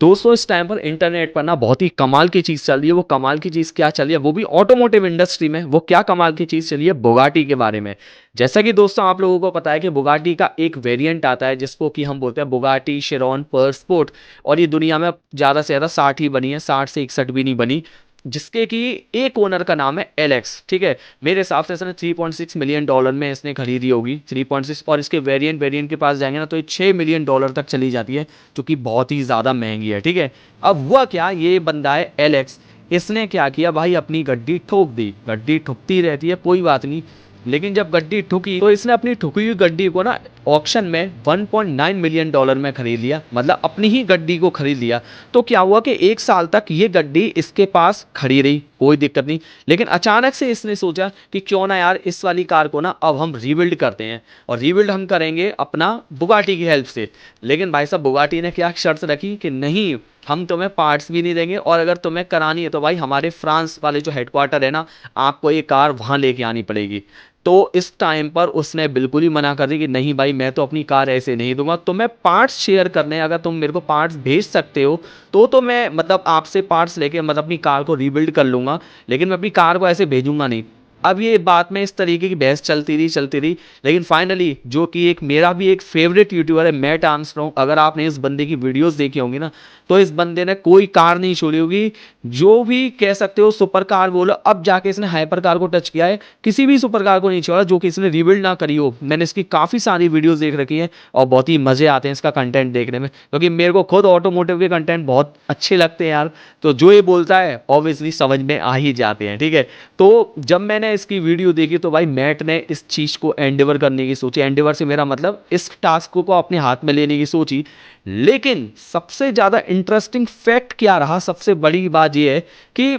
दोस्तों इस टाइम पर इंटरनेट पर ना बहुत ही कमाल की चीज़ चल रही है। वो कमाल की चीज़ क्या चल रही है, वो भी ऑटोमोटिव इंडस्ट्री में। वो क्या कमाल की चीज़ चली है, बुगाटी के बारे में। जैसा कि दोस्तों आप लोगों को पता है कि बुगाटी का एक वेरिएंट आता है जिसको कि हम बोलते हैं बुगाटी शिरॉन पर स्पोर्ट। और ये दुनिया में ज़्यादा से ज़्यादा 60 ही बनी है, 60 से 61 भी नहीं बनी। जिसके कि एक ओनर का नाम है एलेक्स, ठीक है। मेरे हिसाब से इसने $3.6 मिलियन में इसने खरीदी होगी, 3.6। और इसके वेरिएंट के पास जाएंगे ना तो ये $6 मिलियन तक चली जाती है, जो कि बहुत ही ज़्यादा महंगी है, ठीक है। अब वह क्या, ये बंदा है एलेक्स। इसने क्या किया भाई, अपनी गड्डी ठोक दी। गड्डी ठुकती रहती है, कोई बात नहीं। लेकिन जब गड्डी ठुकी तो इसने अपनी ठुकी हुई गड्डी को ना ऑक्शन में $1.9 मिलियन में खरीद लिया, मतलब अपनी ही गड्डी को खरीद लिया। तो क्या हुआ कि 1 साल तक ये गड्डी इसके पास खड़ी रही, कोई दिक्कत नहीं। लेकिन अचानक से इसने सोचा कि क्यों ना यार इस वाली कार को ना अब हम रीबिल्ड करते हैं, और रीबिल्ड हम करेंगे अपना बुगाटी की हेल्प से। लेकिन भाई साहब बुगाटी ने क्या शर्त रखी कि नहीं, हम तुम्हें पार्ट्स भी नहीं देंगे, और अगर तुम्हें करानी है तो भाई हमारे फ्रांस वाले जो हेडक्वार्टर है ना, आपको ये कार वहाँ लेके आनी पड़ेगी। तो इस टाइम पर उसने बिल्कुल ही मना कर दी कि नहीं भाई, मैं तो अपनी कार ऐसे नहीं दूंगा। तो मैं पार्ट्स शेयर करने, अगर तुम मेरे को पार्ट्स भेज सकते हो तो मैं मतलब आपसे पार्ट्स लेके मतलब अपनी कार को रीबिल्ड कर लूँगा, लेकिन मैं अपनी कार को ऐसे भेजूंगा नहीं। अब ये बात में इस तरीके की बहस चलती रही। लेकिन फाइनली जो कि एक मेरा भी एक फेवरेट यूट्यूबर है मैट आर्मस्ट्रॉन्ग, अगर आपने इस बंदे की वीडियोस देखी होंगी ना, तो इस बंदे ने कोई कार नहीं छोड़ी होगी। जो भी कह सकते हो सुपर कार बोलो, अब जाके इसने हाइपर कार को टच किया है, किसी भी सुपर कार को नहीं छोड़ा जो कि इसने रिबिल्ड ना करी हो। मैंने इसकी काफ़ी सारी वीडियोस देख रखी है और बहुत ही मज़े आते हैं इसका कंटेंट देखने में, क्योंकि मेरे को खुद ऑटोमोटिव के कंटेंट बहुत अच्छे लगते हैं यार। तो जो ये बोलता है ऑब्वियसली समझ में आ ही जाते हैं, ठीक है। तो जब मैंने इसकी वीडियो देखी तो भाई मैट ने इस चीज़ को एंडेवर करने की सोची। एंडेवर से मेरा मतलब इस टास्क को अपने हाथ में लेने की सोची। लेकिन सबसे ज़्यादा इंटरेस्टिंग फैक्ट क्या रहा, सबसे बड़ी बात यह है कि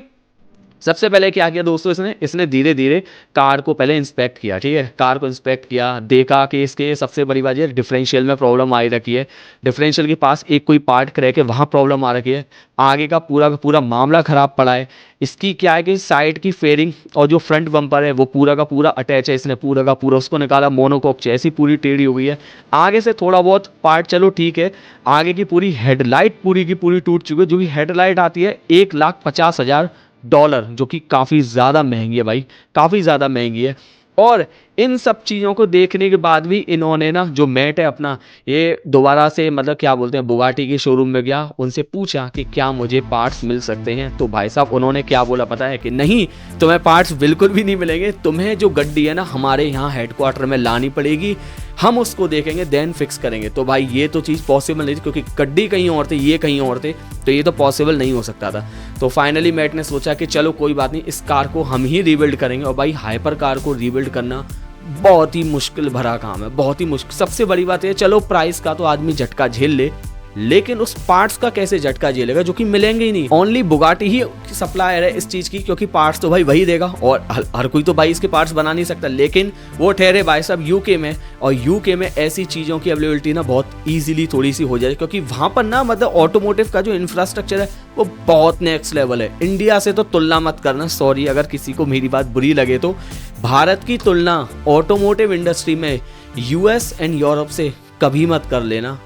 सबसे पहले क्या किया दोस्तों, इसने धीरे धीरे कार को पहले इंस्पेक्ट किया, ठीक है। कार को इंस्पेक्ट किया, देखा कि इसके सबसे बड़ी बात ये डिफरेंशियल में प्रॉब्लम आ रखी है। डिफरेंशियल के पास एक कोई पार्ट क्रैक है, वहाँ प्रॉब्लम आ रखी है। आगे का पूरा मामला ख़राब पड़ा है। इसकी क्या है कि साइड की फेयरिंग और जो फ्रंट बम्पर है वो पूरा का पूरा अटैच है। इसने पूरा का पूरा उसको निकाला, मोनोकॉक चेसी पूरी टेढ़ी हो गई है। आगे से थोड़ा बहुत पार्ट चलो ठीक है। आगे की पूरी हेडलाइट पूरी की पूरी टूट चुकी है। जो कि हेडलाइट आती है $1,50,000, जो कि काफ़ी ज़्यादा महंगी है भाई, काफ़ी ज़्यादा महंगी है। और इन सब चीज़ों को देखने के बाद भी इन्होंने ना, जो मैट है अपना, ये दोबारा से मतलब क्या बोलते हैं बुगाटी के शोरूम में गया, उनसे पूछा कि क्या मुझे पार्ट्स मिल सकते हैं। तो भाई साहब उन्होंने क्या बोला पता है कि नहीं, तुम्हें पार्ट्स बिल्कुल भी नहीं मिलेंगे। तुम्हें जो गड्डी है ना हमारे यहाँ हेडक्वार्टर में लानी पड़ेगी, हम उसको देखेंगे देन फिक्स करेंगे। तो भाई ये तो चीज़ पॉसिबल नहीं थी, क्योंकि गड्डी कहीं और थी, ये कहीं और थे, तो ये तो पॉसिबल नहीं हो सकता था। तो फाइनली मैट ने सोचा कि चलो कोई बात नहीं, इस कार को हम ही रीबिल्ड करेंगे। और भाई हाइपर कार को रीबिल्ड करना बहुत ही मुश्किल भरा काम है, बहुत ही मुश्किल। सबसे बड़ी बात है, चलो प्राइस का तो आदमी झटका झेल ले, लेकिन उस पार्ट्स का कैसे झटका झेलेगा जो कि मिलेंगे ही नहीं। ओनली बुगाटी ही सप्लायर है इस चीज़ की, क्योंकि पार्ट्स तो भाई वही देगा, और हर कोई तो भाई इसके पार्ट्स बना नहीं सकता। लेकिन वो ठहरे भाई साहब यूके में, और यूके में ऐसी चीज़ों की अवेलेबिलिटी ना बहुत ईजिली थोड़ी सी हो जाए, क्योंकि वहाँ पर ना मतलब ऑटोमोटिव का जो इंफ्रास्ट्रक्चर है वो बहुत नेक्स्ट लेवल है। इंडिया से तो तुलना मत करना, सॉरी अगर किसी को मेरी बात बुरी लगे तो। भारत की तुलना ऑटोमोटिव इंडस्ट्री में US एंड यूरोप से कभी मत कर लेना।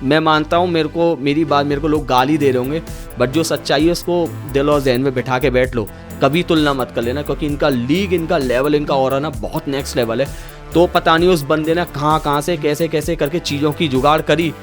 मैं मानता हूँ मेरी बात मेरे को लोग गाली दे रहे होंगे, बट जो सच्चाई है उसको दिल और ज़हन में बिठा के बैठ लो, कभी तुलना मत कर लेना, क्योंकि इनका लीग, इनका लेवल, इनका ऑरा ना बहुत नेक्स्ट लेवल है। तो पता नहीं उस बंदे ने कहाँ से कैसे करके चीज़ों की जुगाड़ करी।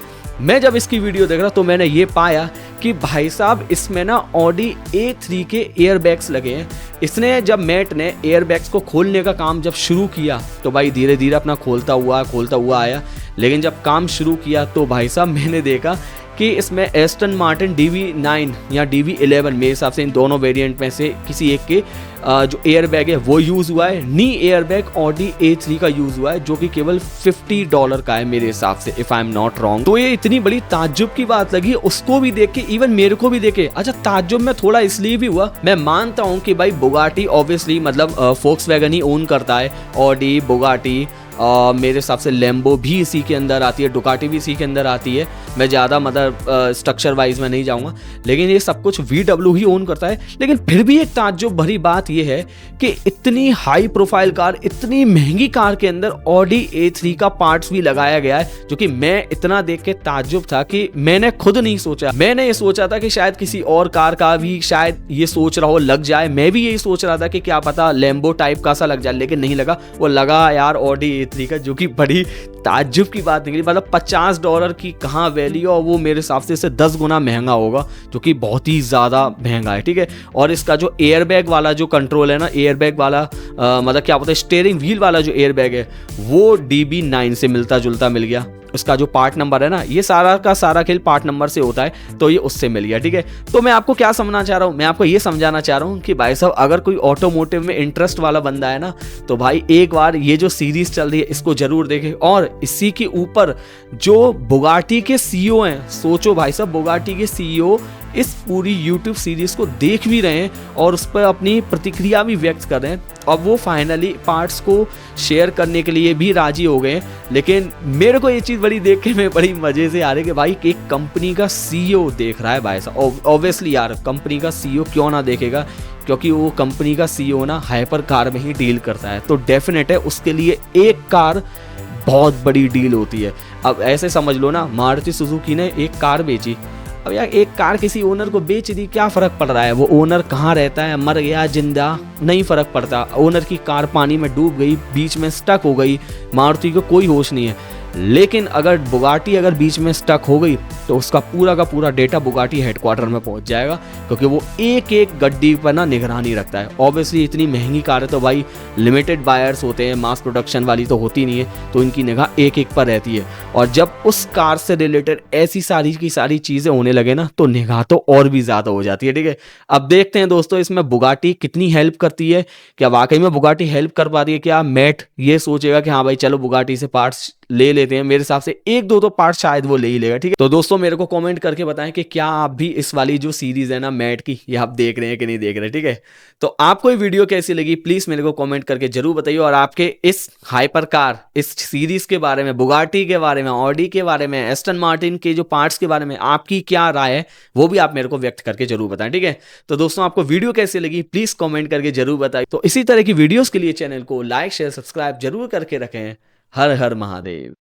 मैं जब इसकी वीडियो देख रहा तो मैंने ये पाया कि भाई साहब इसमें ना ऑडी A3 के एयरबैग्स लगे हैं। इसने जब मैट ने एयरबैग्स को खोलने का काम जब शुरू किया तो भाई धीरे धीरे अपना खोलता हुआ आया। लेकिन जब काम शुरू किया तो भाई साहब मैंने देखा कि इसमें एस्टन मार्टिन DB9 या DB11, मेरे हिसाब से इन दोनों वेरिएंट में से किसी एक के जो एयरबैग है वो यूज़ हुआ है। नी एयरबैग ऑडी A3 का यूज़ हुआ है, जो कि केवल $50 का है मेरे हिसाब से, if I am not wrong. तो ये इतनी बड़ी ताज्जुब की बात लगी उसको भी देख के, इवन मेरे को भी देखे। अच्छा ताज्जुब में थोड़ा इसलिए भी हुआ, मैं मानता हूँ कि भाई बुगाटी ऑब्वियसली मतलब फोक्सवैगन ही ओन करता है, ऑडी, बुगाटी, मेरे हिसाब से लैम्बो भी इसी के अंदर आती है, डुकाटी भी इसी के अंदर आती है। मैं ज़्यादा मतलब स्ट्रक्चर वाइज में नहीं जाऊँगा, लेकिन ये सब कुछ VW ही ओन करता है। लेकिन फिर भी एक ताज्जुब भरी बात ये है कि इतनी हाई प्रोफाइल कार, इतनी महंगी कार के अंदर ऑडी A3 का पार्ट्स भी लगाया गया है, जो कि मैं इतना देख के ताज्जुब था कि मैंने खुद नहीं सोचा। मैंने ये सोचा था कि शायद किसी और कार का भी शायद ये सोच रहा हो लग जाए। मैं भी यही सोच रहा था कि क्या पता लैम्बो टाइप का सा लग जाए, लेकिन नहीं लगा। वो लगा यार ऑडी A3 का, जो कि बड़ी ताज्जुब की बात निकली। मतलब $50 की कहाँ वैल्यू, और वो मेरे हिसाब से इससे 10 गुना महंगा होगा, जो कि बहुत ही ज़्यादा महंगा है। ठीक है, और इसका जो एयरबैग वाला जो कंट्रोल है ना, एयरबैग वाला मतलब क्या बोलते हैं, स्टीयरिंग व्हील वाला जो एयरबैग है वो DB9 से मिलता जुलता मिल गया। उसका जो पार्ट नंबर है ना, ये सारा का सारा खेल पार्ट नंबर से होता है, तो ये उससे मिल गया। ठीक है, तो मैं आपको क्या समझना चाह रहा हूँ, मैं आपको ये समझाना चाह रहा हूँ कि भाई साहब अगर कोई ऑटोमोटिव में इंटरेस्ट वाला बंदा है ना, तो भाई एक बार ये जो सीरीज चल रही है इसको जरूर देखें। और इसी के ऊपर जो बुगाटी के CEO हैं, सोचो भाई साहब, बुगाटी के CEO इस पूरी YouTube सीरीज को देख भी रहे हैं और उस पर अपनी प्रतिक्रिया भी व्यक्त कर रहे हैं। अब वो फाइनली पार्ट्स को शेयर करने के लिए भी राजी हो गए। लेकिन मेरे को ये चीज़ बड़ी देख के मैं बड़ी मज़े से आ रही कि भाई एक कंपनी का CEO देख रहा है भाई साहब। ऑब्वियसली यार कंपनी का CEO क्यों ना देखेगा, क्योंकि वो कंपनी का CEO ना हाइपर कार में ही डील करता है, तो डेफिनेट है उसके लिए एक कार बहुत बड़ी डील होती है। अब ऐसे समझ लो ना, मारुति सुजुकी ने एक कार बेची। अब यार एक कार किसी ओनर को बेच दी, क्या फ़र्क पड़ रहा है, वो ओनर कहाँ रहता है, मर गया जिंदा, नहीं फ़र्क पड़ता। ओनर की कार पानी में डूब गई, बीच में स्टक हो गई, मारुति को कोई होश नहीं है। लेकिन अगर बुगाटी अगर बीच में स्टक हो गई तो उसका पूरा का पूरा डेटा बुगाटी हेडक्वार्टर में पहुंच जाएगा, क्योंकि वो एक एक गड्डी पर ना निगरानी रखता है। ऑब्वियसली इतनी महंगी कार है तो भाई लिमिटेड बायर्स होते हैं, मास प्रोडक्शन वाली तो होती नहीं है, तो इनकी निगाह एक एक पर रहती है। और जब उस कार से रिलेटेड ऐसी सारी की सारी चीज़ें होने लगे ना, तो निगाह तो और भी ज़्यादा हो जाती है। ठीक है, अब देखते हैं दोस्तों इसमें बुगाटी कितनी हेल्प करती है। क्या वाकई में बुगाटी हेल्प कर पा रही है? क्या मैट ये सोचेगा कि हाँ भाई चलो बुगाटी से पार्ट्स ले लेते हैं? मेरे हिसाब से एक दो तो पार्ट शायद वो ले ही लेगा। ठीक है, तो दोस्तों मेरे को कमेंट करके बताएं कि क्या आप भी इस वाली जो सीरीज है ना मैट की, ये आप देख रहे हैं कि नहीं देख रहे। ठीक है, तो आपको ये वीडियो कैसी लगी प्लीज मेरे को कमेंट करके जरूर बताइए। और आपके इस हाइपर कार, इस सीरीज के बारे में, बुगाटी के बारे में, ऑडी के बारे में, एस्टन मार्टिन के जो पार्ट्स के बारे में आपकी क्या राय है, वो भी आप मेरे को व्यक्त करके जरूर बताएं। ठीक है, तो दोस्तों आपको वीडियो कैसी लगी प्लीज कमेंट करके जरूर बताएं। तो इसी तरह की वीडियोस के लिए चैनल को लाइक शेयर सब्सक्राइब जरूर करके रखें। हर हर महादेव।